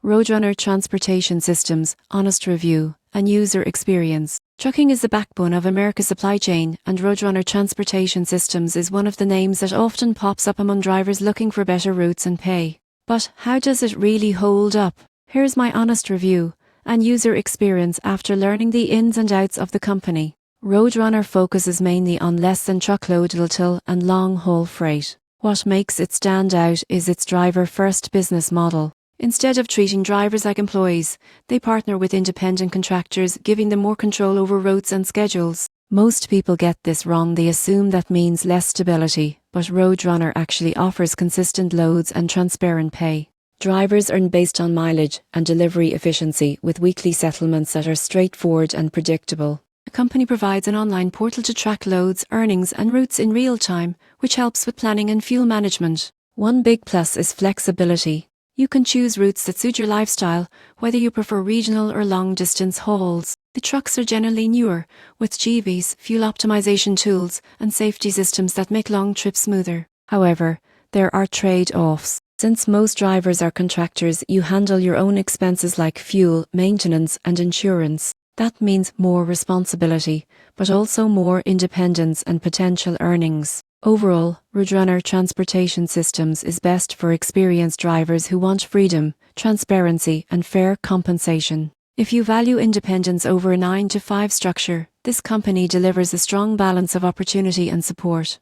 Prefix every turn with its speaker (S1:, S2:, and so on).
S1: Roadrunner Transportation Systems, Honest Review, and User Experience. Trucking is the backbone of America's supply chain, and Roadrunner Transportation Systems is one of the names that often pops up among drivers looking for better routes and pay. But how does it really hold up? Here's my honest review and user experience after learning the ins and outs of the company. Roadrunner focuses mainly on less than truckload little and long-haul freight. What makes it stand out is its driver-first business model. Instead of treating drivers like employees, they partner with independent contractors, giving them more control over routes and schedules. Most people get this wrong. They assume that means less stability, but Roadrunner actually offers consistent loads and transparent pay. Drivers earn based on mileage and delivery efficiency, with weekly settlements that are straightforward and predictable. The company provides an online portal to track loads, earnings, and routes in real time, which helps with planning and fuel management. One big plus is flexibility. You can choose routes that suit your lifestyle, whether you prefer regional or long-distance hauls. The trucks are generally newer, with GVs, fuel optimization tools, and safety systems that make long trips smoother. However, there are trade-offs. Since most drivers are contractors, you handle your own expenses like fuel, maintenance, and insurance. That means more responsibility, but also more independence and potential earnings. Overall, Roadrunner Transportation Systems is best for experienced drivers who want freedom, transparency, and fair compensation. If you value independence over a 9-to-5 structure, this company delivers a strong balance of opportunity and support.